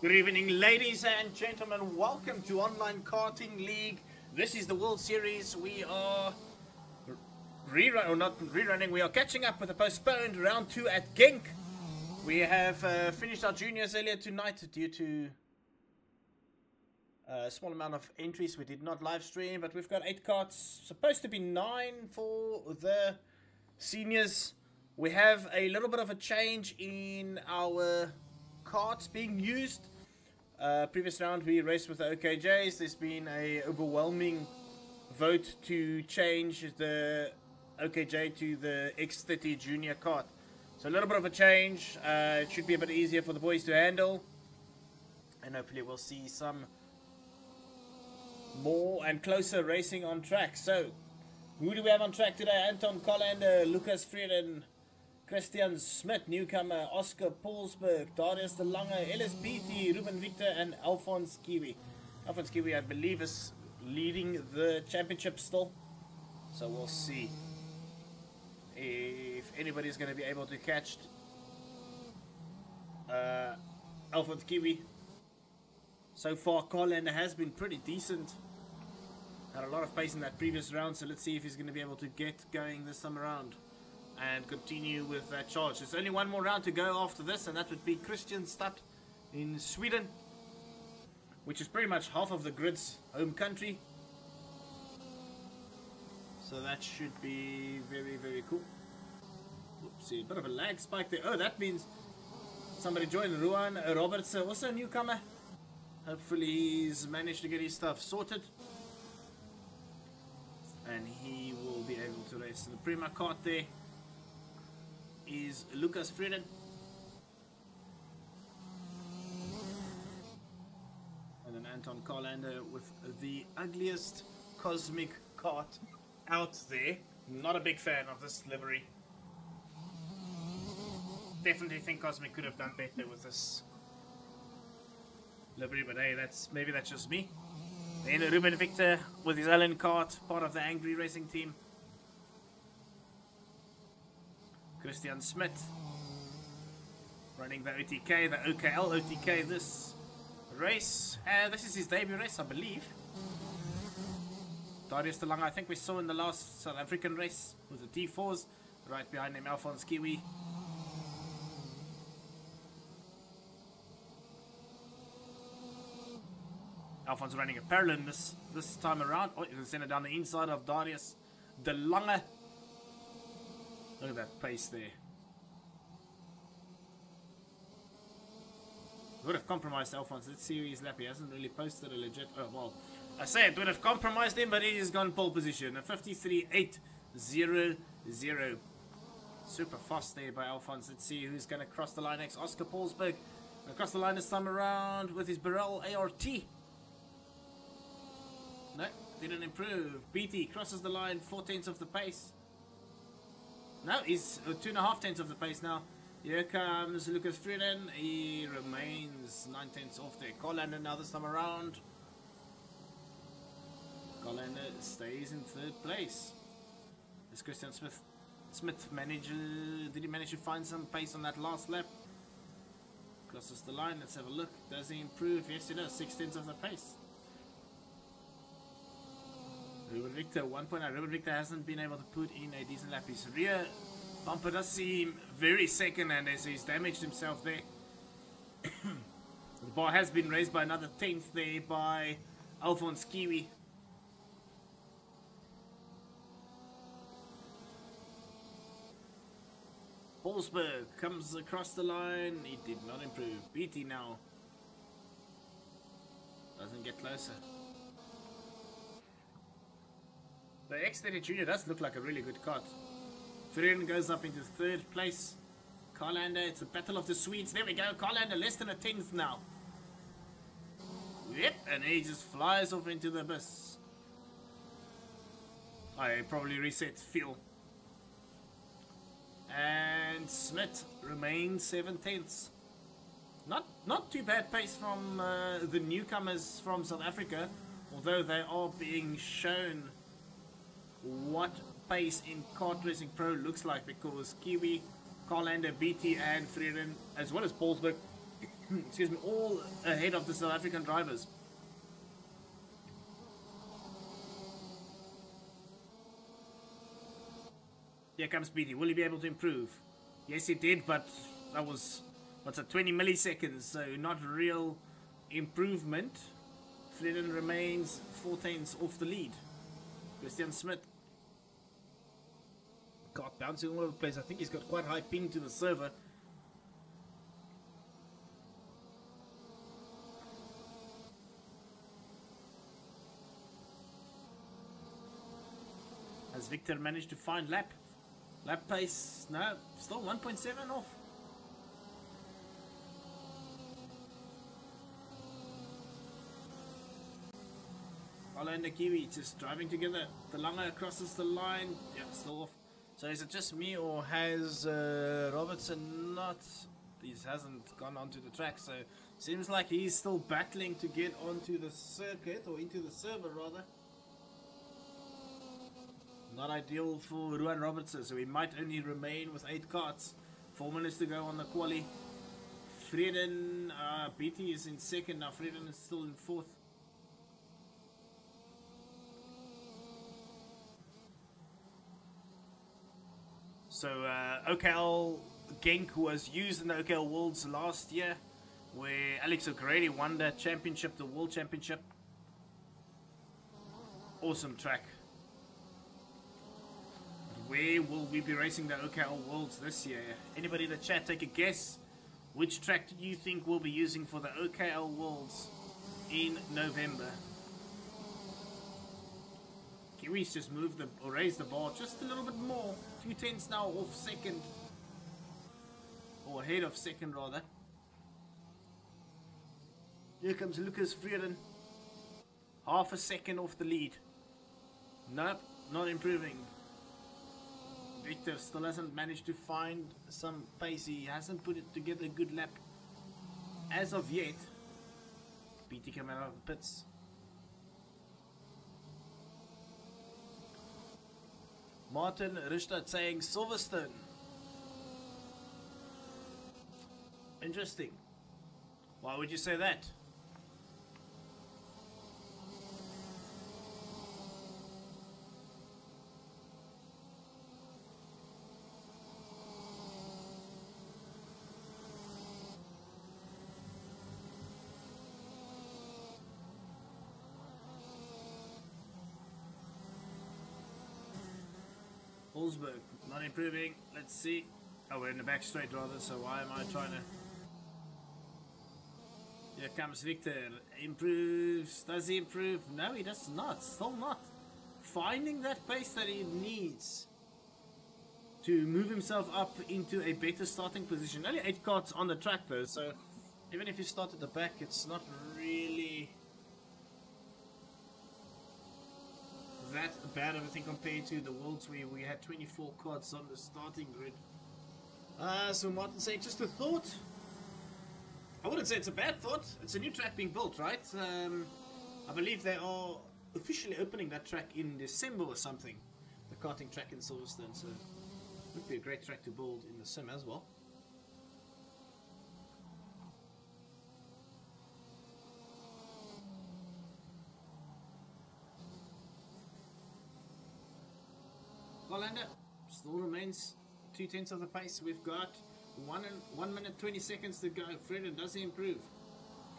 Good evening, ladies and gentlemen. Welcome to Online Karting League. This is the World Series. We are rerunning. We are catching up with the postponed round 2 at Genk. We have finished our juniors earlier tonight due to a small amount of entries. We did not live stream, but we've got 8 carts. Supposed to be 9 for the seniors. We have a little bit of a change in our carts being used. Previous round we raced with the OKJs. There's been a overwhelming vote to change the OKJ to the X30 junior cart. So a little bit of a change. It should be a bit easier for the boys to handle, and hopefully we'll see some more and closer racing on track. So who do we have on track today? Anton Kollander, Lucas Frieden, Christian Smith, newcomer, Oscar Paulsberg, Darius de Lange, Ellis Beatty, Ruben Victor, and Alphonse Kiwi. Alphonse Kiwi, I believe, is leading the championship still. So we'll see if anybody's going to be able to catch Alphonse Kiwi. So far, Kollander has been pretty decent. Had a lot of pace in that previous round, so let's see if he's going to be able to get going this time around and continue with that charge. There's only one more round to go after this, and that would be Kristianstad in Sweden, which is pretty much half of the grid's home country. So that should be very, very cool. Oopsie, a bit of a lag spike there. Oh, that means somebody joined. Ruan Roberts, also a newcomer. Hopefully he's managed to get his stuff sorted, and he will be able to race. So the Prima cart there is Lucas Frieden. And then Anton Kollander with the ugliest cosmic cart out there. Not a big fan of this livery. Definitely think Cosmic could have done better with this livery, but hey, maybe that's just me. Then Ruben Victor with his Allen cart, part of the Angry Racing team. Christian Smith running the OTK, the OKL OTK this race. This is his debut race, I believe. Darius de Lange, I think we saw in the last South African race with the T4s. Right behind him, Alphonse Kiwi. Alphonse running a parallel this time around. Oh, you can send it down the inside of Darius de Lange. Look at that pace there. Would have compromised Alphonse. Let's see who he's lap. He hasn't really posted a legit. Oh, well, I say it would have compromised him, but he has gone pole position. A 53.800. Super fast there by Alphonse. Let's see who's going to cross the line next. Oscar Paulsberg. Across the line this time around with his Burrell ART. No, didn't improve. BT crosses the line 4/10 of the pace. No, he's 2.5 of the pace now. Here comes Lucas Frieden. He remains 9/10 off there. Kollander now this time around. Kollander stays in 3rd place. Is Christian Smith did he manage to find some pace on that last lap? Crosses the line. Let's have a look. Does he improve? Yes, he does. 6/10 of the pace. Ruben Victor 1.9. Ruben Victor hasn't been able to put in a decent lap. His rear bumper does seem very second-hand as he's damaged himself there. The bar has been raised by another 10th there by Alphonse Kiwi. Paulsberg comes across the line. He did not improve. BT now doesn't get closer. The X30 Junior does look like a really good cart. Frieden goes up into 3rd place. Kollander, it's a battle of the Swedes. There we go. Kollander less than a 10th now. Yep, and he just flies off into the abyss. I probably reset fuel. And Smith remains 7/10. Not too bad pace from the newcomers from South Africa, although they are being shown what pace in Kart Racing Pro looks like, because Kiwi, Kollander, BT and Frieden, as well as Paulsberg, excuse me, all ahead of the South African drivers. Here comes Beatty. Will he be able to improve? Yes, he did, but that was, what's it, 20 milliseconds, so not real improvement. Freden remains 4/10 off the lead. Christian Smith. God, bouncing all over the place. I think he's got quite high ping to the server. Has Victor managed to find lap pace? No, still 1.7 off. Ola and the Kiwi just driving together. The Lange crosses the line. Yeah, still off. So is it just me, or has Robertson not? He hasn't gone onto the track, so seems like he's still battling to get onto the circuit, or into the server rather. Not ideal for Ruan Robertson, so he might only remain with 8 carts. 4 minutes to go on the quali. Freden, BT is in second now. Freden is still in fourth. So OKL Genk was used in the OKL Worlds last year, where Alex O'Grady won that championship, the World Championship. Awesome track. Where will we be racing the OKL Worlds this year? Anybody in the chat, take a guess. Which track do you think we'll be using for the OKL Worlds in November? Kiwis just moved or raised the bar just a little bit more. 2/10 now off second. Or ahead of second rather. Here comes Lucas Vreden. Half a second off the lead. Nope, not improving. Victor still hasn't managed to find some pace. He hasn't put it together a good lap as of yet. BT coming out of the pits. Martin Ristad saying Silverstone. Interesting. Why would you say that? Holzberg, not improving. Let's see. Oh, we're in the back straight rather, so why am I trying to... Here comes Victor. Improves. Does he improve? No, he does not. Still not. Finding that pace that he needs to move himself up into a better starting position. Only 8 carts on the track though, so even if you start at the back, it's not really that bad of a thing compared to the Worlds where we had 24 cards on the starting grid. So Martin saying, just a thought. I wouldn't say it's a bad thought. It's a new track being built, right? I believe they are officially opening that track in December or something. The karting track in Silverstone, so it would be a great track to build in the sim as well. Hollander still remains 2/10 of the pace. We've got 1 minute 20 seconds to go. Freden, does he improve?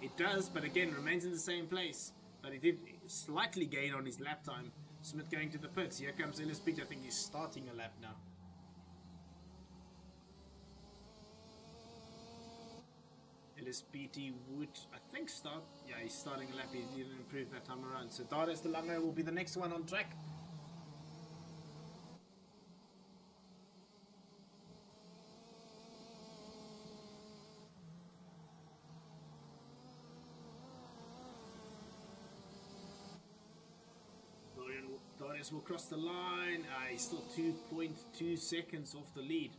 It does, but again remains in the same place. But he did slightly gain on his lap time. Smith going to the pits. Here comes Ellis Peter. I think he's starting a lap now. Ellis PT would, I think, start. Yeah, he's starting a lap. He didn't improve that time around. So Darius De Lange will be the next one on track. Darius will cross the line. He's still 2.2 seconds off the lead.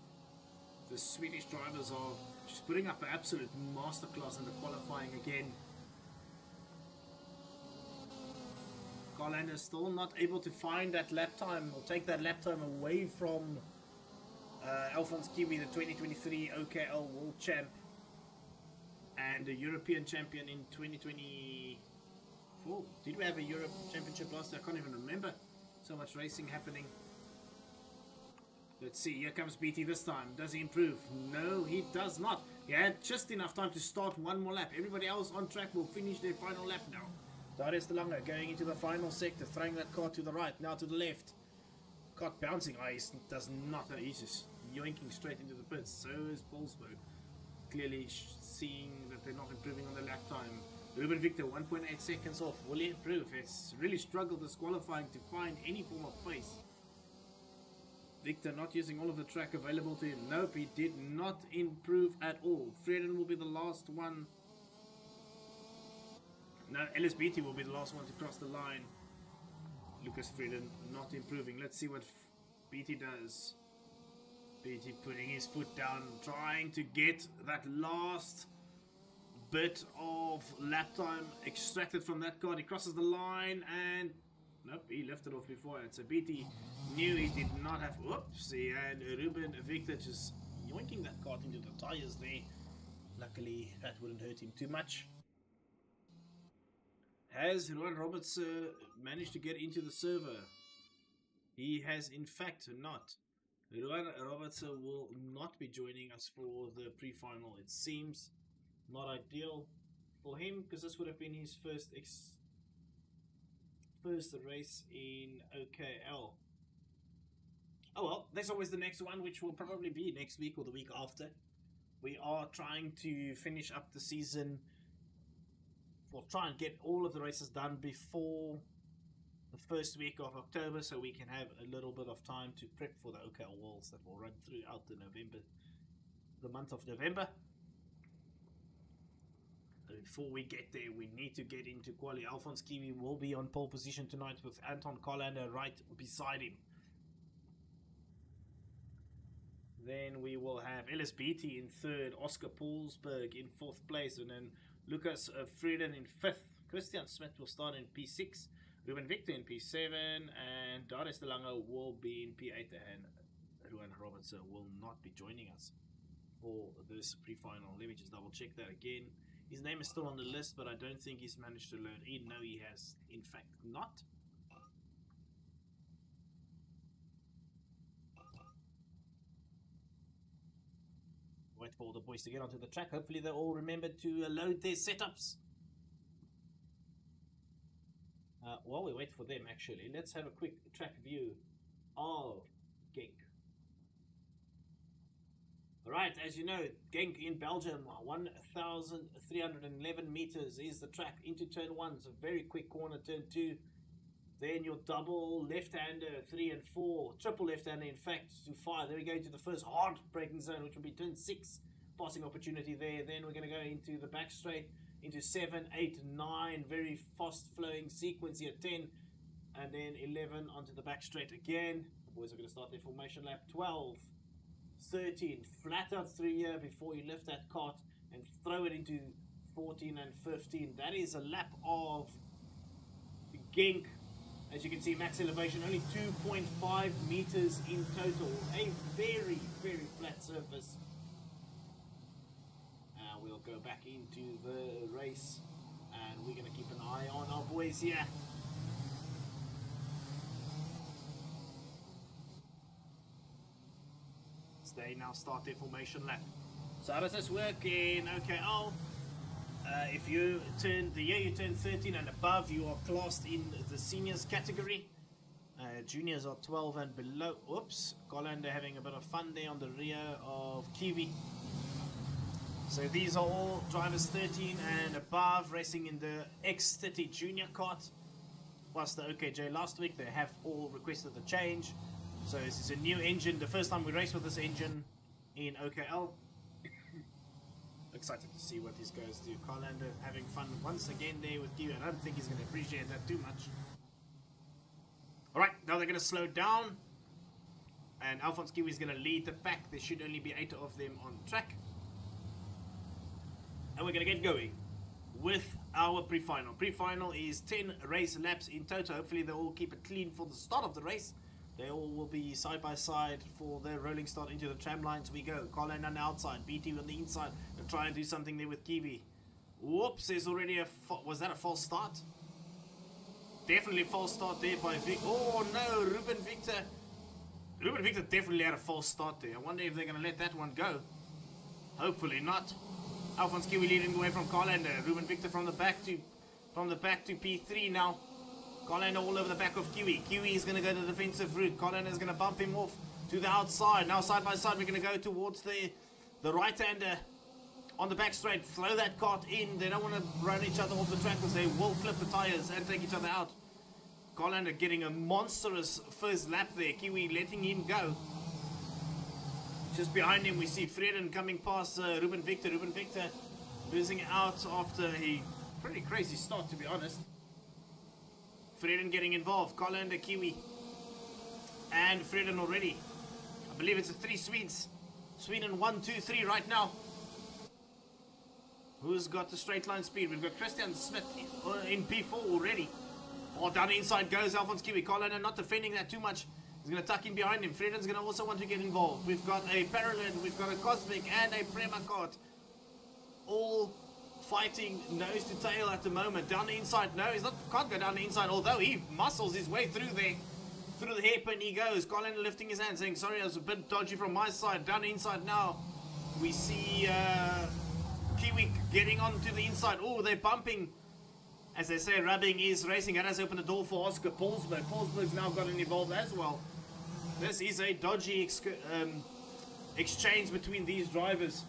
The Swedish drivers are just putting up an absolute masterclass in the qualifying again. Carlander is still not able to find that lap time or take that lap time away from Alphonse Kiwi, the 2023 OKL World Champ. and the European champion in 2024. Did we have a Europe championship last year? I can't even remember. So much racing happening. Let's see, here comes BT this time. Does he improve? No, he does not. He had just enough time to start one more lap. Everybody else on track will finish their final lap now. Darius De Lange going into the final sector, throwing that car to the right, now to the left. Car bouncing. Oh, he does nothing. He's just yoinking straight into the pits. So is Paulsberg. Clearly seeing that they're not improving on the lap time. Ruben Victor, 1.8 seconds off. Will he improve? He's really struggled this qualifying to find any form of pace. Victor not using all of the track available to him. Nope, he did not improve at all. Freden will be the last one. No, LSBT will be the last one to cross the line. Lucas Freden not improving. Let's see what BT does. BT putting his foot down, trying to get that last bit of lap time extracted from that car. He crosses the line and nope, he left it off before it. So BT knew he did not have. Whoopsie, and Ruben Victor just yoinking that cart into the tires there. Luckily, that wouldn't hurt him too much. Has Ruan Roberts managed to get into the server? He has in fact not. Ruan Roberts will not be joining us for the pre-final. It seems not ideal for him because this would have been his first race in OKL. Oh well, there's always the next one, which will probably be next week or the week after. We are trying to finish up the season. We'll try and get all of the races done before the first week of October, so we can have a little bit of time to prep for the OKL Worlds that will run throughout the month of November. Before we get there, we need to get into quali. Alphonse Kiwi will be on pole position tonight with Anton Kollander right beside him. Then we will have LSBT in third, Oscar Paulsberg in fourth place, and then Lucas Freden in fifth. Christian Smith will start in P6, Ruben Victor in P7, and Darius De Lange will be in P8, and Ruan Roberts will not be joining us for this pre-final. Let me just double check that again. His name is still on the list, but I don't think he's managed to load in. No, he has, in fact, not. Wait for all the boys to get onto the track. Hopefully they all remember to load their setups. While we wait for them, actually, let's have a quick track view of Genk. Alright, as you know, Genk in Belgium, 1,311 meters is the track into turn 1. It's a very quick corner, turn 2. Then your double left-hander, 3 and 4. Triple left-hander, in fact, to 5. Then we go into the first hard braking zone, which will be turn 6. Passing opportunity there. Then we're going to go into the back straight, into 7, 8, 9. Very fast-flowing sequence here, 10. And then 11 onto the back straight again. The boys are going to start their formation lap. 12. 13, flat out through here before you lift that cart and throw it into 14 and 15. That is a lap of Genk. As you can see, max elevation only 2.5 meters in total. A very, very flat surface. We'll go back into the race and we're going to keep an eye on our boys here. They now start their formation lap. So how does this work in OKL? If you turn the year you turn 13 and above, you are classed in the seniors category. Juniors are 12 and below. Oops, Kollander having a bit of fun there on the rear of Kiwi. So these are all drivers 13 and above racing in the X30 junior kart. Plus the OKJ last week, they have all requested the change. So this is a new engine, the first time we race with this engine in OKL. Excited to see what these guys do. Kollander having fun once again there with Kiwi. I don't think he's going to appreciate that too much. Alright, now they're going to slow down. And Alphonse Kiwi is going to lead the pack. There should only be 8 of them on track. And we're going to get going with our pre-final. Pre-final is 10 race laps in total. Hopefully they all keep it clean for the start of the race. They all will be side by side for their rolling start into the tram lines. We go. Colin on the outside, BT on the inside. They'll try and do something there with Kiwi. Whoops, there's already a... Was that a false start? Definitely false start there by Vic. Oh no, Ruben Victor. Ruben Victor definitely had a false start there. I wonder if they're going to let that one go. Hopefully not. Alphonse Kiwi leading away from Carlander. Ruben Victor from the back to P3 now. Carlander all over the back of Kiwi. Kiwi is going to go to the defensive route. Carlander is going to bump him off to the outside. Now side by side we're going to go towards the right-hander on the back straight. Throw that cart in. They don't want to run each other off the track because they will clip the tires and take each other out. Carlander getting a monstrous first lap there. Kiwi letting him go. Just behind him we see Freden coming past Ruben Victor. Ruben Victor losing out after a pretty crazy start, to be honest. Freden getting involved. Carlander, Kiwi, and Freden already. I believe it's the 3 Swedes. Sweden 1, 2, 3 right now. Who's got the straight line speed? We've got Christian Smith in P4 already. Oh, down the inside goes Alphonse Kiwi. Carlander not defending that too much. He's going to tuck in behind him. Freden's going to also want to get involved. We've got a Parallel, we've got a Cosmic, and a Premakart. All fighting nose to tail at the moment. Down the inside, no, he's not, can't go down the inside, although he muscles his way through there. Through the hairpin he goes. Carlander lifting his hand, saying, sorry, I was a bit dodgy from my side. Down the inside now, we see Kiwi getting onto the inside. Oh, they're bumping. As they say, rubbing is racing. That has opened the door for Oscar Paulsberg. Paulsberg's now gotten involved as well. This is a dodgy exchange between these drivers.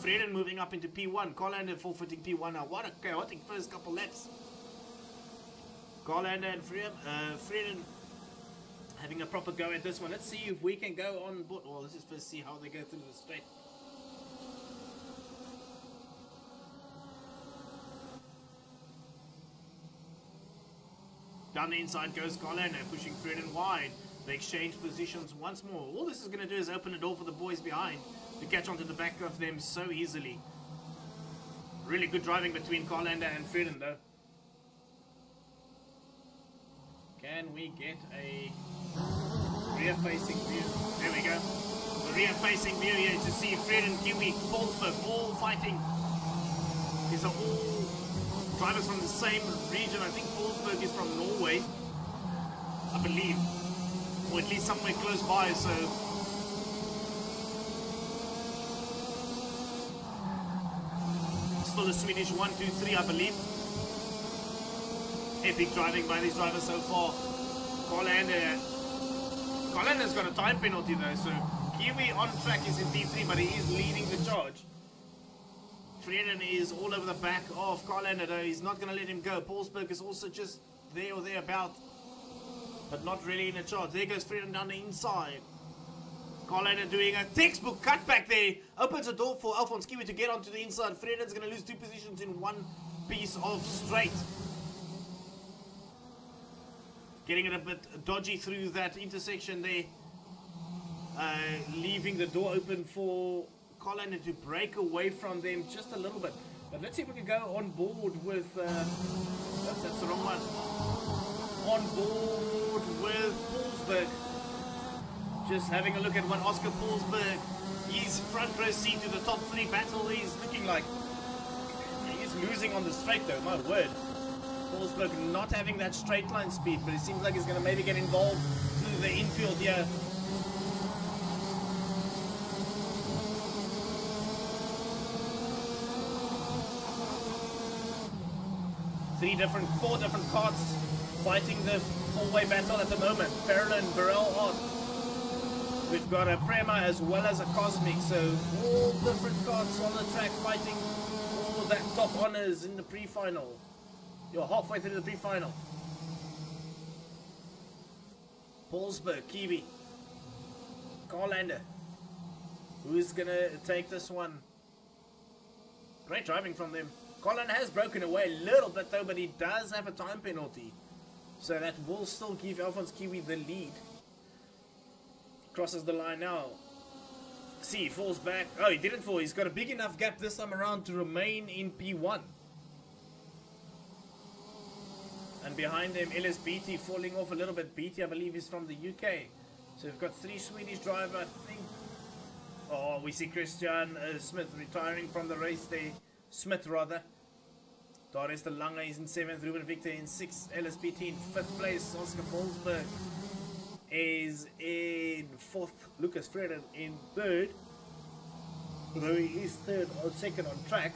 Freden moving up into P1. Carlander forfeiting P1 now. What a chaotic first couple laps. Carlander and Freden having a proper go at this one. Let's see if we can go on board. Well, let's just first see how they go through the straight. Down the inside goes Carlander, pushing Freden wide. They exchange positions once more. All this is going to do is open the door for the boys behind to catch onto the back of them so easily. Really good driving between Carlander and Freden though. Can we get a rear-facing view? There we go. The rear-facing view here to see Freden, Kiwi, Paulsberg all fighting. These are all drivers from the same region. I think Paulsberg is from Norway, I believe, or at least somewhere close by. So still a Swedish 1, 2, 3, I believe. Epic driving by these drivers so far. Carlander's got a time penalty though, so Kiwi on track is in P3, but he is leading the charge. Freden is all over the back of Carlander though. He's not going to let him go. Paulsberg is also just there or thereabout, but not really in a charge. There goes Freden down the inside. Carlander doing a textbook cutback there. Opens a door for Alphonse Kiwi to get onto the inside. Freden's going to lose 2 positions in one piece of straight. Getting it a bit dodgy through that intersection there. Leaving the door open for Carlander to break away from them just a little bit. But let's see if we can go on board with... that's the wrong one. On board with Paulsberg. Just having a look at what Oscar Paulsberg, his front row seat to the top 3 battle is looking like. He's losing on the straight though, my word. Paulsberg not having that straight line speed, but it seems like he's going to maybe get involved through the infield here. Four different carts fighting the four-way battle at the moment. Farrell, Burrell, Art. We've got a Prema as well as a Cosmic, so all different carts on the track fighting for that top honors in the pre-final. You're halfway through the pre-final. Paulsberg, Kiwi, Carlander. Who's gonna take this one? Great driving from them. Carlander has broken away a little bit though, but he does have a time penalty. So that will still give Alphonse Kiwi the lead. Crosses the line now. See, falls back. Oh, he didn't fall. He's got a big enough gap this time around to remain in P1. And behind them, LSBT falling off a little bit. BT, I believe, is from the UK. So we've got 3 Swedish drivers, I think. Oh, we see Christian Smith retiring from the race there. Smith, rather. Darius de Lange is in 7th. Ruben Victor in 6th. LSBT in 5th place. Oscar Volsberg is in 4th. Lucas Freden in 3rd. Though he is 3rd or 2nd on track.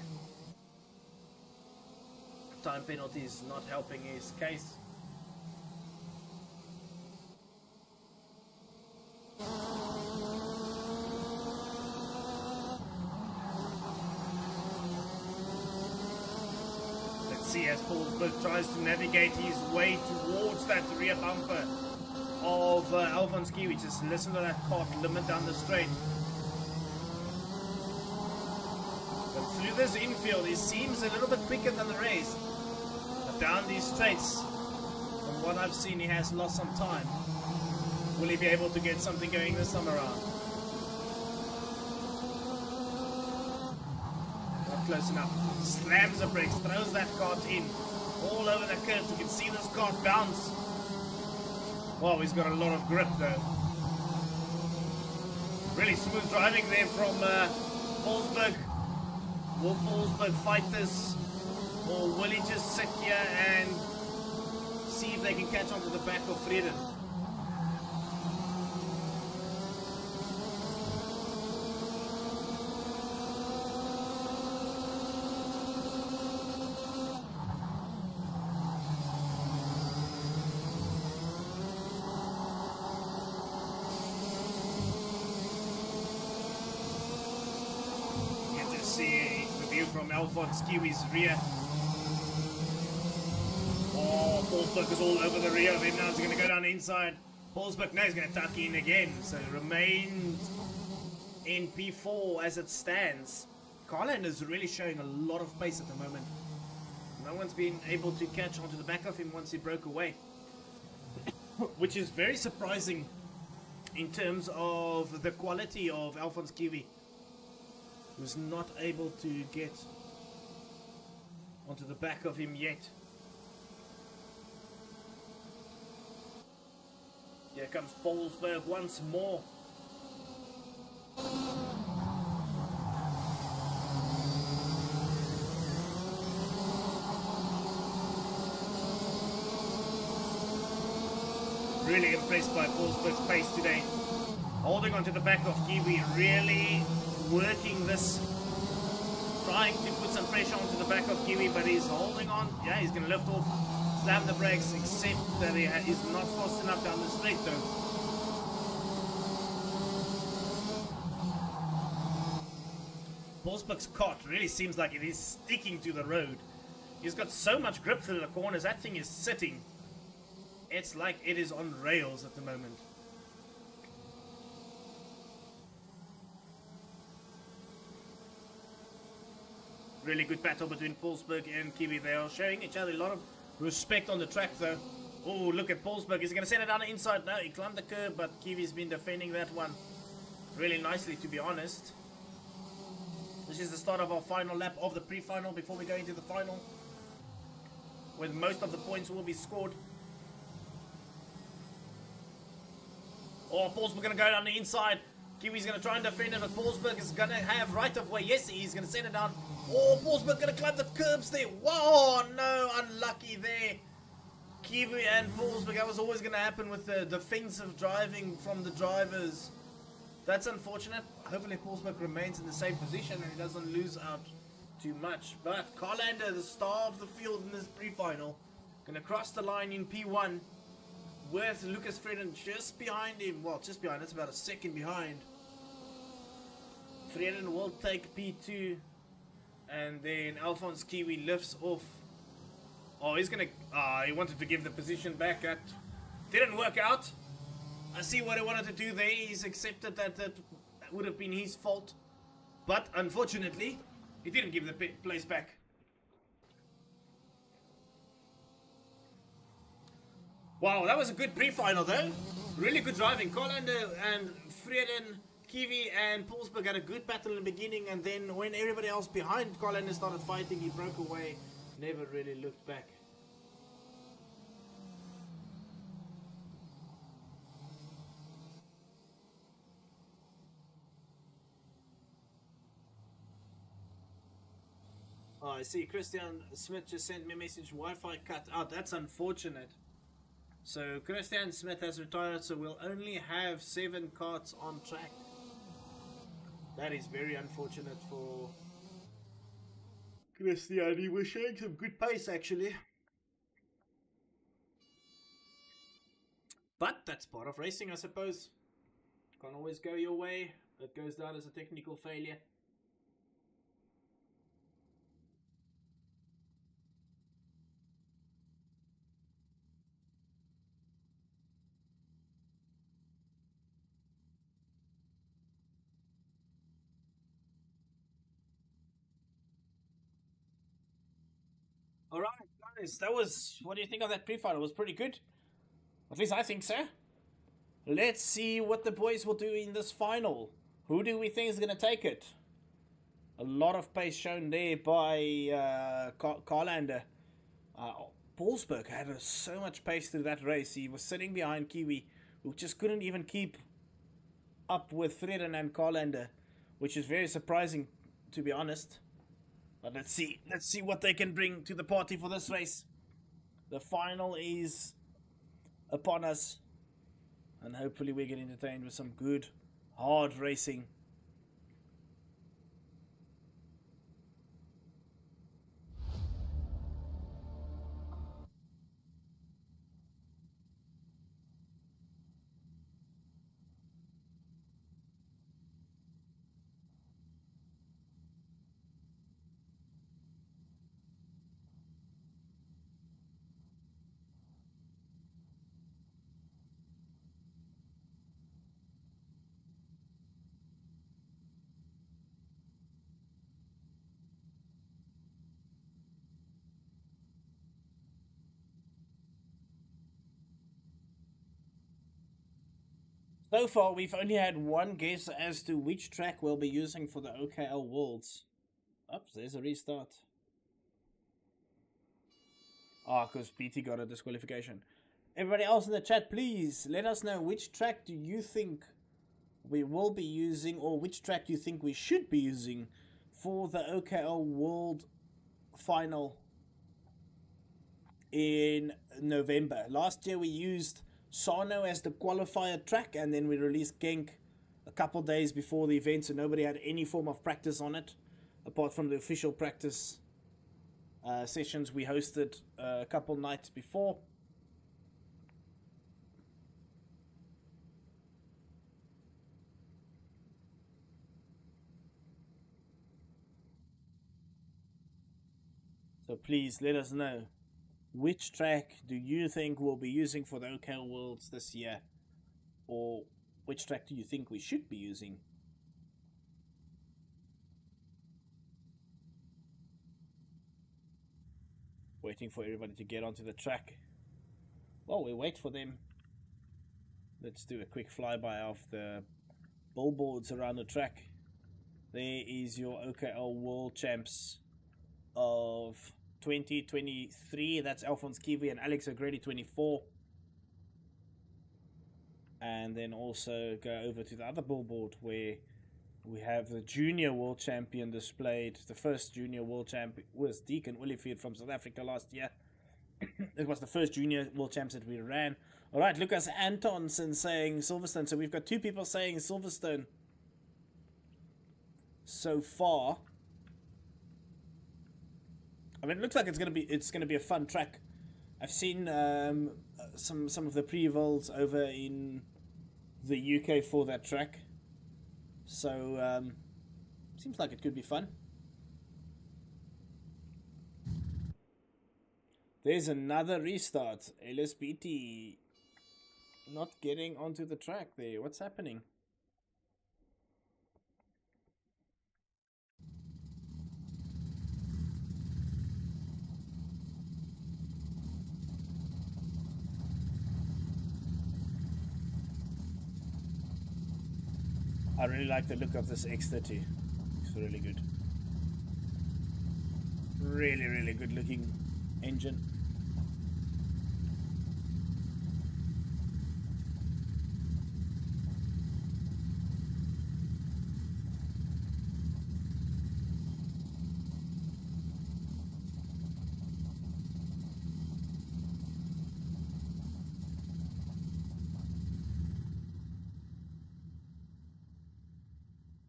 Time penalties not helping his case. Let's see as Volsberg tries to navigate his way towards that rear bumper of Alphonse Kiwi. Just listen to that cart limit down the straight. But through this infield, he seems a little bit quicker than the rest. But down these straights, from what I've seen, he has lost some time. Will he be able to get something going this time around? Not close enough. Slams the brakes, throws that kart in. All over the curves, you can see this kart bounce. Wow, he's got a lot of grip though. Really smooth driving there from Volsberg. Will Volsberg fight this? Or will he just sit here and see if they can catch on to the back of Freden? From Alphonse Kiwi's rear. Oh, Volsberg is all over the rear of him now. He's going to go down the inside. Volsberg now is going to tuck in again. So it remains in P4 as it stands. Carland is really showing a lot of pace at the moment. No one's been able to catch onto the back of him once he broke away. Which is very surprising in terms of the quality of Alphonse Kiwi. Was not able to get onto the back of him yet. Here comes Volsberg once more. Really impressed by Volsberg's pace today. Holding onto the back of Kiwi, really working this, trying to put some pressure onto the back of Kiwi, but he's holding on. Yeah, he's going to lift off, slam the brakes, except that he is not fast enough down the straight though. Volsberg's kart really seems like it is sticking to the road. He's got so much grip through the corners, that thing is sitting. It's like it is on rails at the moment. Really good battle between Volsberg and Kiwi. They are showing each other a lot of respect on the track though. Oh, look at Volsberg. Is he going to send it down the inside? No, he climbed the curb, but Kiwi's been defending that one really nicely, to be honest. This is the start of our final lap of the pre-final before we go into the final, where most of the points will be scored. Oh, Volsberg going to go down the inside. Kiwi's going to try and defend it, but Volsberg is going to have right of way. Yes, he's going to send it down. Oh, Volsberg going to climb the curbs there. Whoa, no, unlucky there. Kiwi and Volsberg, that was always going to happen with the defensive driving from the drivers. That's unfortunate. Hopefully Volsberg remains in the same position and he doesn't lose out too much. But Carlander, the star of the field in this pre-final, going to cross the line in P1. With Lucas Freden just behind him. Well, just behind. That's about a second behind. Freden will take P2. And then Alphonse Kiwi lifts off. Oh, he's going to... he wanted to give the position back. That didn't work out. I see what he wanted to do there. He's accepted that that would have been his fault. But unfortunately, he didn't give the place back. Wow, that was a good pre-final though. Really good driving. Carlander and Freden, Kiwi and Volsberg had a good battle in the beginning, and then when everybody else behind Carlander started fighting, he broke away. Never really looked back. Oh, I see. Christian Smith just sent me a message. Wi-Fi cut out. That's unfortunate. So Christian Smith has retired, so we'll only have 7 carts on track. That is very unfortunate for Christian. He was showing some good pace, actually. But that's part of racing, I suppose. Can't always go your way. It goes down as a technical failure. All right, guys, that was. What do you think of that pre-final? It was pretty good. At least I think so. Let's see what the boys will do in this final. Who do we think is going to take it? A lot of pace shown there by Carlander. Paulsberg had so much pace through that race. He was sitting behind Kiwi, who just couldn't even keep up with Freden and Carlander, which is very surprising, to be honest. But let's see what they can bring to the party for this race. The final is upon us, and hopefully we get entertained with some good, hard racing. So far, we've only had one guess as to which track we'll be using for the OKL Worlds. Oops, there's a restart. Because PT got a disqualification. Everybody else in the chat, please let us know which track do you think we will be using, or which track you think we should be using for the OKL World Final in November. Last year we used Sano as the qualifier track, and then we released Genk a couple days before the event, so nobody had any form of practice on it apart from the official practice sessions we hosted a couple nights before. So please let us know, which track do you think we'll be using for the OKL Worlds this year, or which track do you think we should be using? Waiting for everybody to get onto the track. While we wait for them, let's do a quick flyby of the billboards around the track. There is your OKL World Champs of 2023. That's Alphonse Kiwi and Alex O'Grady 24. And then also go over to the other billboard where we have the junior world champion displayed. The first junior world champion was Deacon Willifield from South Africa last year. It was the first junior world champs that we ran. All right, Lucas Antonsen saying Silverstone. So we've got 2 people saying Silverstone so far. I mean, it looks like it's gonna be a fun track. I've seen some of the pre-evals over in the UK for that track, so seems like it could be fun. There's another restart. LSBT not getting onto the track there. What's happening? I really like the look of this X30. It's really good. Really, really good looking engine.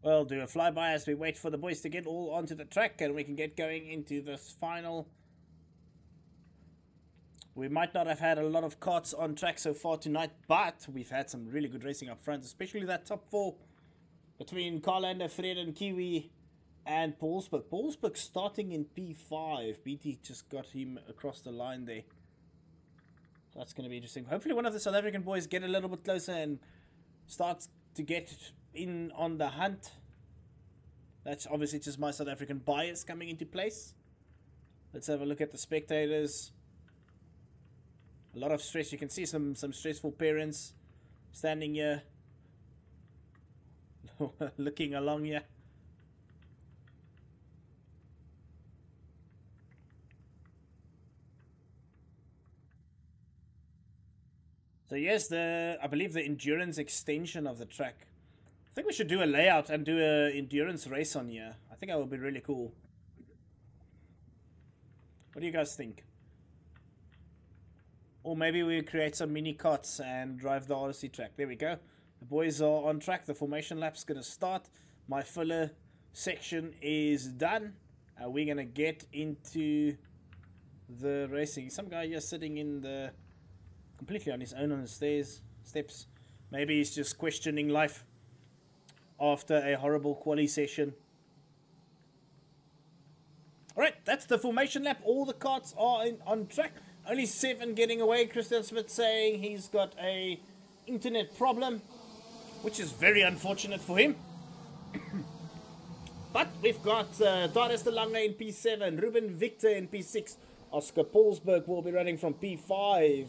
We'll do a flyby as we wait for the boys to get all onto the track and we can get going into this final. We might not have had a lot of karts on track so far tonight, but we've had some really good racing up front, especially that top four between Carlander, Fred and Kiwi and Paulsburg. Paulsburg starting in P5. BT just got him across the line there. That's going to be interesting. Hopefully one of the South African boys get a little bit closer and starts to get in on the hunt. That's obviously just my South African bias coming into place. Let's have a look at the spectators. A lot of stress. You can see some stressful parents standing here, looking along here. So yes, I believe the endurance extension of the track. I think we should do a layout and do an endurance race on here. I think that would be really cool. What do you guys think? Or maybe we create some mini karts and drive the Odyssey track. There we go. The boys are on track. The formation lap's going to start. My filler section is done. We're going to get into the racing. Some guy here sitting in the... completely on his own on the steps. Maybe he's just questioning life after a horrible quali session. Alright, that's the formation lap. All the karts are on track. Only 7 getting away. Christian Smith saying he's got a internet problem, which is very unfortunate for him. But we've got Darius De Lange in P7, Ruben Victor in P6, Oscar Paulsburg will be running from P5,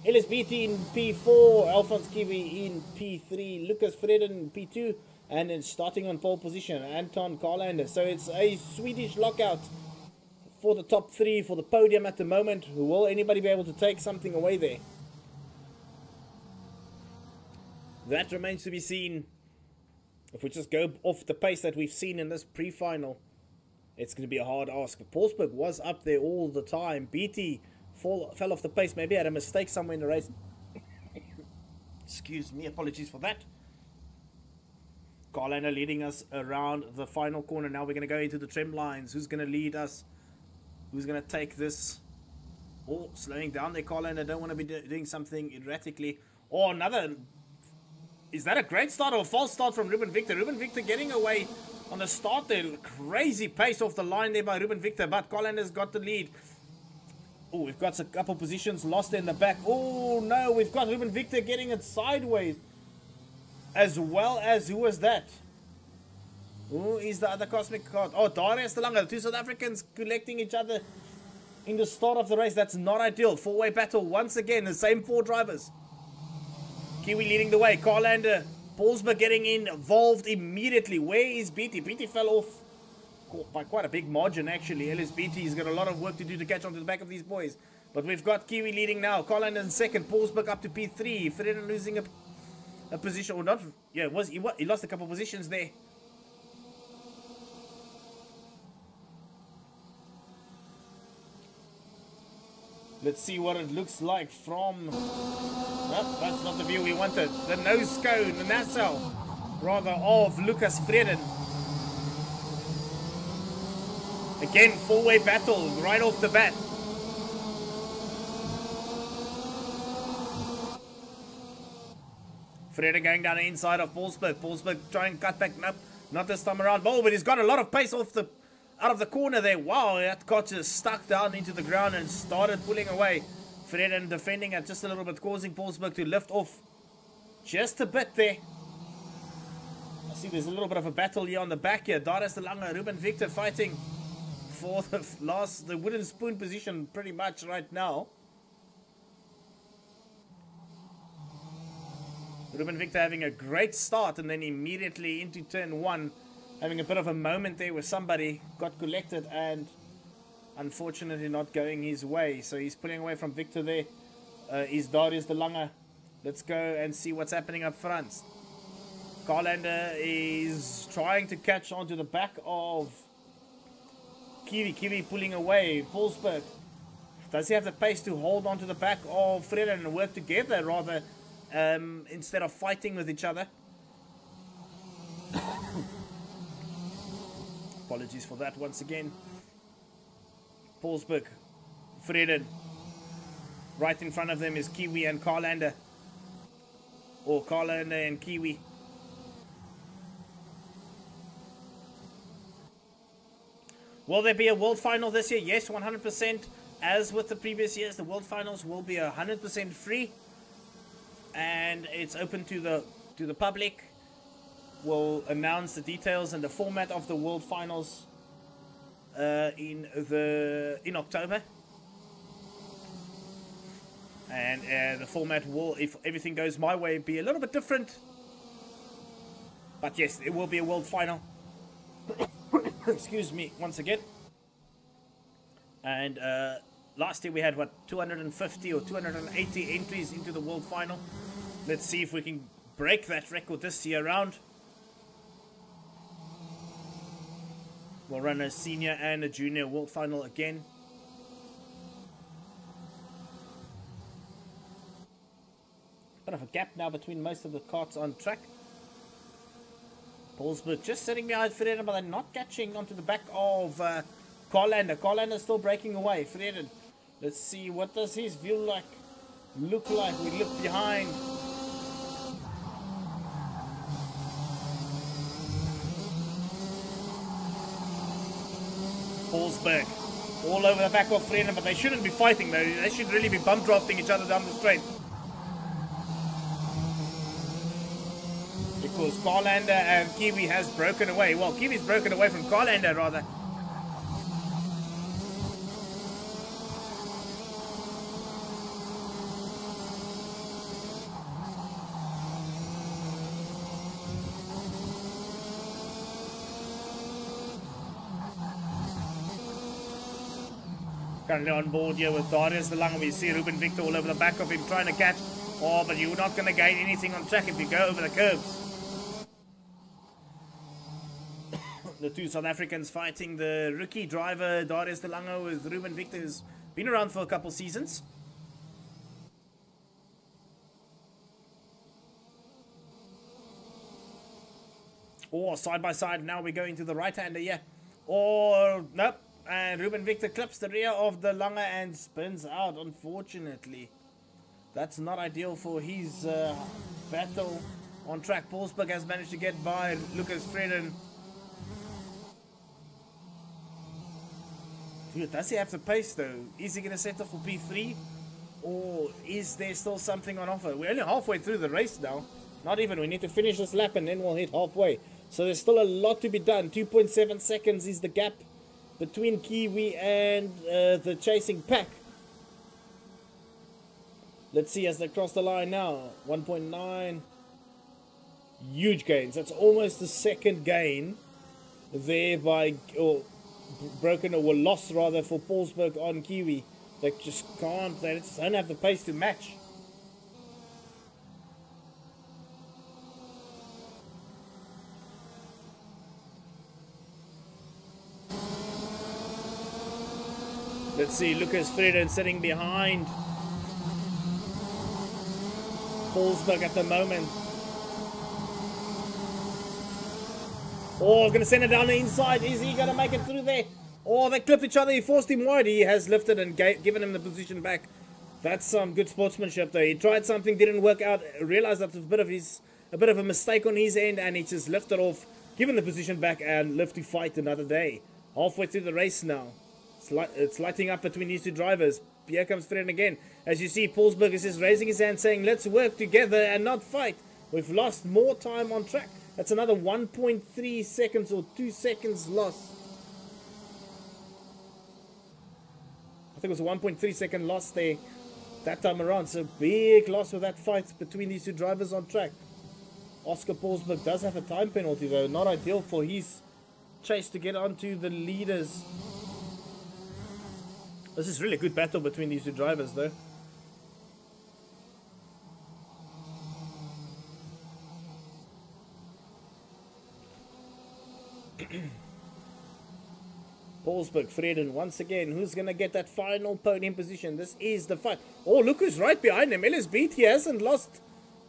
LSBT in P4, Alphonse Kiwi in P3, Lucas Freden in P2, and then starting on pole position, Anton Carlander. So it's a Swedish lockout for the top 3 for the podium at the moment. Will anybody be able to take something away there? That remains to be seen. If we just go off the pace that we've seen in this pre-final, it's going to be a hard ask. But Paulsburg was up there all the time. BT fell off the pace. Maybe had a mistake somewhere in the race. Excuse me, apologies for that. Carlander leading us around the final corner. Now we're going to go into the trim lines. Who's going to lead us? Who's going to take this? Oh, slowing down there, Carlander. Don't want to be doing something erratically. Oh, another... Is that a great start or a false start from Ruben Victor? Ruben Victor getting away on the start there. Crazy pace off the line there by Ruben Victor. But Carlander's got the lead. Oh, we've got a couple positions lost in the back. Oh, no. We've got Ruben Victor getting it sideways. As well as... Who was that? Who is the other Cosmic Card? Oh, Darius De Lange. The two South Africans collecting each other in the start of the race. That's not ideal. Four-way battle once again. The same 4 drivers. Kiwi leading the way. Carlander, Paulsburg getting involved immediately. Where is BT? BT fell off by quite a big margin, actually. LSBT's got a lot of work to do to catch on to the back of these boys. But we've got Kiwi leading now. Carlander in second. Paulsburg up to P3. Freden losing a position. Or not. Yeah, he lost a couple positions there. Let's see what it looks like from... Oh, that's not the view we wanted. The nose cone, the nacelle, rather, of Lucas Freden. Again, 4-way battle right off the bat. Freden going down the inside of Paulsburg. Paulsburg trying to cut back. Nope, not this time around. Oh, but he's got a lot of pace out of the corner there. Wow, that car just stuck down into the ground and started pulling away. Freden defending it just a little bit, causing Paulsburg to lift off just a bit there. I see there's a little bit of a battle here on the back here. Darius De Lange, Ruben Victor fighting for the wooden spoon position pretty much right now. Ruben Victor having a great start and then immediately into turn 1. Having a bit of a moment there where somebody got collected and unfortunately not going his way. So he's pulling away from Victor there. Is Darius De Lange. Let's go and see what's happening up front. Carlander is trying to catch onto the back of Kiwi. Kiwi pulling away. Paulsburg. Does he have the pace to hold onto the back of Freden and work together rather instead of fighting with each other? Apologies for that once again. Paulsberg, Freden. Right in front of them is Kiwi and Carlander. Or Carlander and Kiwi. Will there be a world final this year? Yes, 100%. As with the previous years, the world finals will be 100% free, and it's open to the public. We'll announce the details and the format of the world finals in October, and the format will, if everything goes my way, be a little bit different. But yes, it will be a world final. Excuse me, once again. And last year we had, what, 250 or 280 entries into the world final. Let's see if we can break that record this year round. We'll run a senior and a junior world final again. Bit of a gap now between most of the carts on track. Paulsberg just sitting behind Freden, but they're not catching onto the back of Carlander. Carlander's still breaking away. Freden, let's see, what does his view look like? We look behind. Paulsberg all over the back of Freden, but they shouldn't be fighting though. They should really be bump drafting each other down the straight. Because Carlander and Kiwi has broken away. Well, Kiwi's broken away from Carlander, rather. Currently on board here with Darius the Lung. We see Ruben Victor all over the back of him trying to catch. Oh, but you're not going to gain anything on track if you go over the curves. The two South Africans fighting the rookie driver Darius de Lange with Ruben Victor, who's been around for a couple seasons. Or side by side, now we're going to the right-hander, yeah. Or, nope, and Ruben Victor clips the rear of de Lange and spins out, unfortunately. That's not ideal for his battle on track. Paulsberg has managed to get by Lucas Freden. Dude, does he have the pace though? Is he going to settle for P3? Or is there still something on offer? We're only halfway through the race now. Not even. We need to finish this lap and then we'll hit halfway. So there's still a lot to be done. 2.7 seconds is the gap between Kiwi and the chasing pack. Let's see as they cross the line now. 1.9. Huge gains. That's almost the second gain there by... broken or lost rather for Paulsberg on Kiwi. They just can't, they just don't have the pace to match. Let's see, Lucas Freden sitting behind Paulsberg at the moment. Oh, going to send it down the inside. Is he going to make it through there? Oh, they clipped each other. He forced him wide. He has lifted and given him the position back. That's some good sportsmanship, though. He tried something, didn't work out. Realized that was a bit of a mistake on his end, and he just lifted off, given the position back, and lived to fight another day. Halfway through the race now. It's lighting up between these two drivers. Here comes Freden again. As you see, Paulsberg is just raising his hand, saying, "Let's work together and not fight. We've lost more time on track." That's another 1.3 seconds or 2 seconds loss. I think it was a 1.3 second loss there that time around. So big loss with that fight between these two drivers on track. Oscar Paulsberg does have a time penalty though. Not ideal for his chase to get onto the leaders. This is really good battle between these two drivers though. Paulsberg, Freden, once again, who's going to get that final podium position? This is the fight. Oh, look who's right behind him. Ellis Beat, he hasn't lost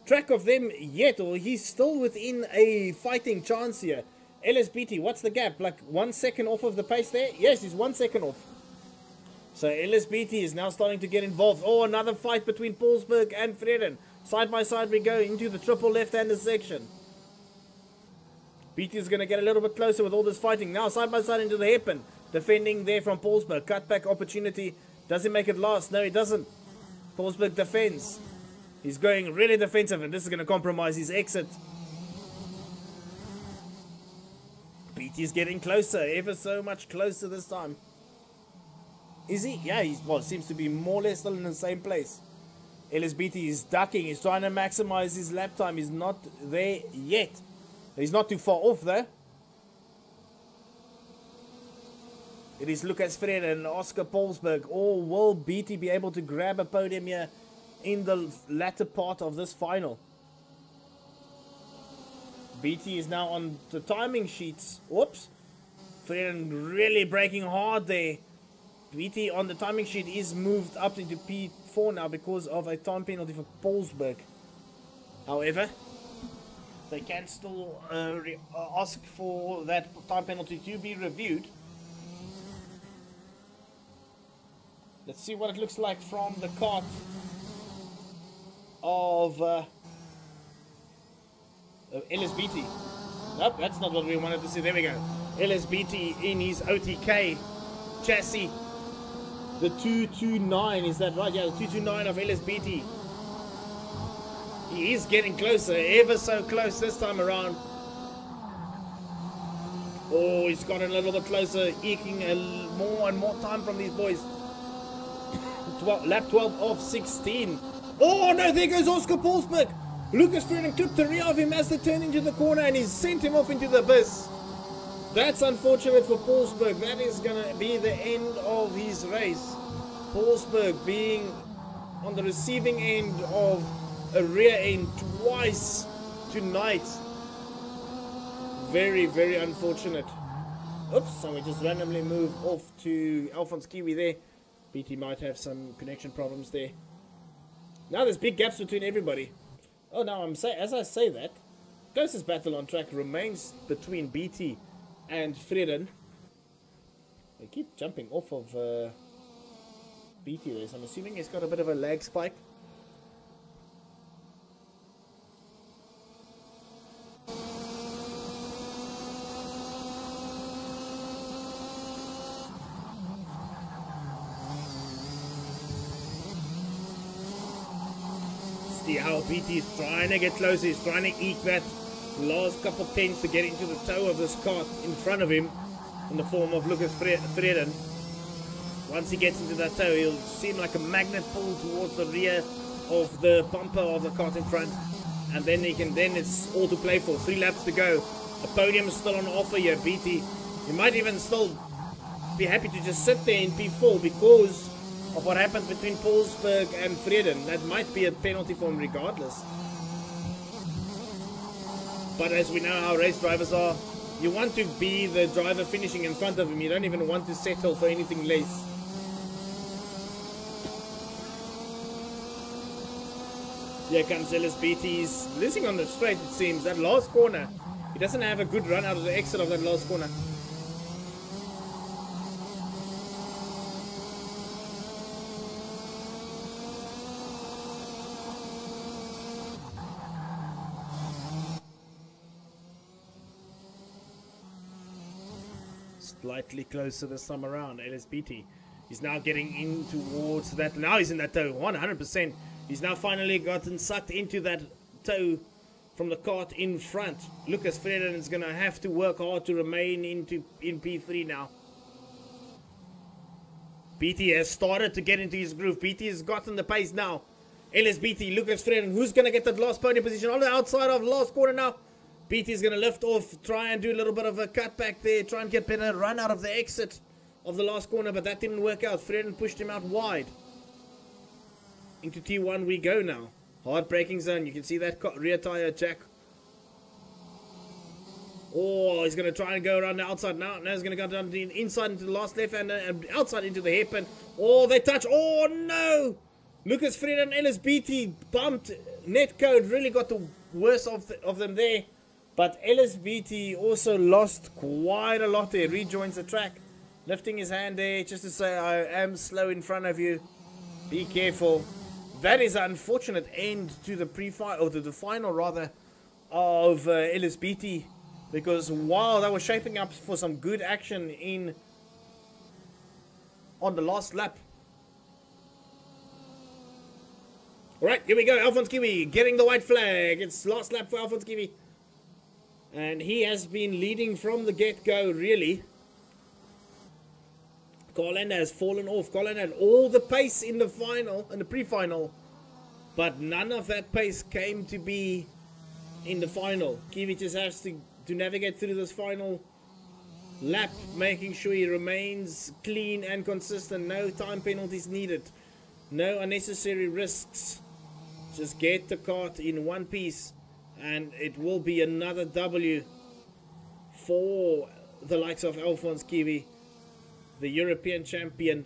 track of them yet, or he's still within a fighting chance here. LSBT, what's the gap? Like 1 second off of the pace there? Yes, he's 1 second off. So LSBT is now starting to get involved. Oh, another fight between Paulsberg and Vreden. Side by side we go into the triple left-hander section. BT is going to get a little bit closer with all this fighting. Now side by side into the hairpin. Defending there from Paulsberg. Cutback opportunity. Does he make it last? No, he doesn't. Paulsberg defends. He's going really defensive, and this is going to compromise his exit. BT is getting closer. Ever so much closer this time. Is he? Yeah, well, seems to be more or less still in the same place. LSBT is ducking. He's trying to maximize his lap time. He's not there yet. He's not too far off, though. It is Lucas Vrede and Oscar Paulsberg. Or will BT be able to grab a podium here in the latter part of this final? BT is now on the timing sheets. Whoops. Vrede really braking hard there. BT on the timing sheet is moved up into P4 now because of a time penalty for Paulsberg. However, they can still ask for that time penalty to be reviewed. Let's see what it looks like from the kart of LSBT. Nope, that's not what we wanted to see. There we go. LSBT in his OTK chassis. The 229, is that right? Yeah, the 229 of LSBT. He is getting closer, ever so close this time around. Oh, he's gotten a little bit closer, eking more and more time from these boys. Lap 12 of 16. Oh no, there goes Oscar Paulsberg. Lucas Vrede clipped the rear of him as they turned into the corner, and he's sent him off into the abyss. That's unfortunate for Paulsberg. That is going to be the end of his race. Paulsberg being on the receiving end of a rear end twice tonight. Very, very unfortunate. Oops, so we just randomly move off to Alphonse Kiwi there. BT might have some connection problems there. Now there's big gaps between everybody. Oh, now as I say that, closest battle on track remains between BT and Vrede. They keep jumping off of BT there, so I'm assuming he's got a bit of a lag spike. See how BT is trying to get closer. He's trying to eke that last couple tenths to get into the toe of this cart in front of him in the form of Lucas Vrede. Once he gets into that toe, he'll seem like a magnet pull towards the rear of the bumper of the cart in front, and then it's all to play for. 3 laps to go. A podium is still on offer here. BT, he might even still be happy to just sit there in P4 because of what happened between Paulsberg and Vrede. That might be a penalty for him regardless. But as we know how race drivers are, you want to be the driver finishing in front of him. You don't even want to settle for anything less. Here comes LSBT. He's losing on the straight, it seems. That last corner, he doesn't have a good run out of the exit of that last corner. Slightly closer this time around. LSBT is now getting in towards that. Now he's in that toe 100%. He's now finally gotten sucked into that toe from the cart in front. Lucas Vrede is going to have to work hard to remain in P3 now. BT has started to get into his groove. BT has gotten the pace now. LSBT, Lucas Vrede, who's going to get that last podium position on the outside of the last corner now? BT is going to lift off, try and do a little bit of a cutback there, try and get better run out of the exit of the last corner, but that didn't work out. Vrede pushed him out wide. Into T1 we go now. Hard braking zone. You can see that rear tire jack. Oh, he's going to try and go around the outside now. Now he's going to go down the inside into the last left and outside into the hairpin. Oh, they touch. Oh, no. Lucas Vrede and LSBT bumped. Netcode really got the worst of them there. But LSBT also lost quite a lot there. Rejoins the track, lifting his hand there just to say, I am slow in front of you. Be careful. That is an unfortunate end to the pre-final, or to the final rather, of LSBT, because while they were shaping up for some good action on the last lap. Alright, here we go. Alphonse Kiwi getting the white flag. It's last lap for Alphonse Kiwi. And he has been leading from the get-go, really. Carlander has fallen off. Carlander had all the pace in the final, in the pre-final, but none of that pace came to be in the final. Kiwi just has to navigate through this final lap, making sure he remains clean and consistent. No time penalties needed. No unnecessary risks. Just get the kart in one piece, and it will be another W for the likes of Alphonse Kiwi, the European champion.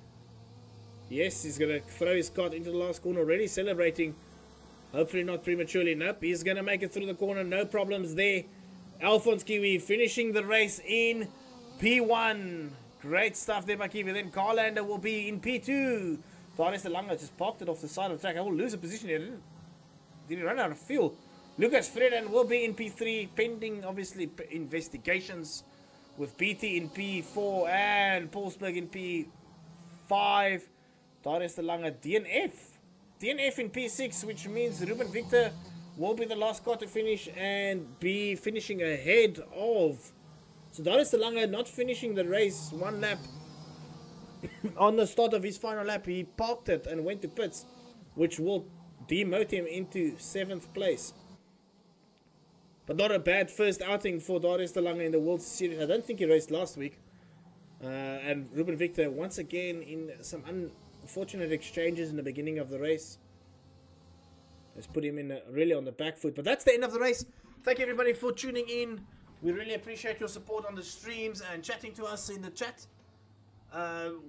Yes, he's going to throw his kart into the last corner, already celebrating. Hopefully not prematurely. Nope, he's going to make it through the corner. No problems there. Alphonse Kiwi finishing the race in P1. Great stuff there by Kiwi. Then Carlander will be in P2. Darius de Lange just parked it off the side of the track. I will lose a position here. Did he run out of fuel? Lucas Freden will be in P3, pending obviously investigations, with BT in P4 and Paulsberg in P5. Darius de Lange DNF. DNF in P6, which means Ruben Victor will be the last car to finish and be finishing ahead of. So Darius de Lange not finishing the race one lap on the start of his final lap. He parked it and went to pits, which will demote him into 7th place. But not a bad first outing for Darius de Lange in the World Series. I don't think he raced last week. And Ruben Victor once again in some unfortunate exchanges in the beginning of the race. Let's put him in really on the back foot. But that's the end of the race. Thank you everybody for tuning in. We really appreciate your support on the streams and chatting to us in the chat.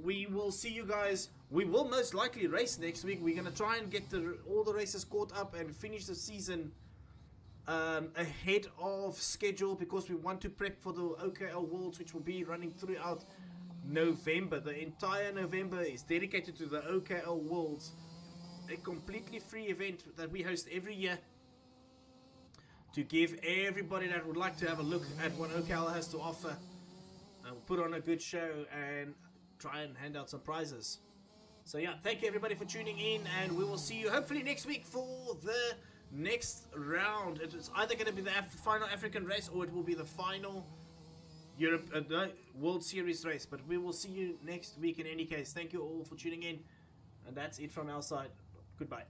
We will see you guys. We will most likely race next week. We're going to try and get all the races caught up and finish the season ahead of schedule, because we want to prep for the OKL Worlds, which will be running throughout November. The entire November is dedicated to the OKL Worlds, a completely free event that we host every year to give everybody that would like to have a look at what OKL has to offer, put on a good show and try and hand out some prizes. So yeah, thank you everybody for tuning in, and we will see you hopefully next week for the next round. It's either going to be the final African race, or it will be the final World Series race. But we will see you next week in any case. Thank you all for tuning in, and that's it from our side. Goodbye.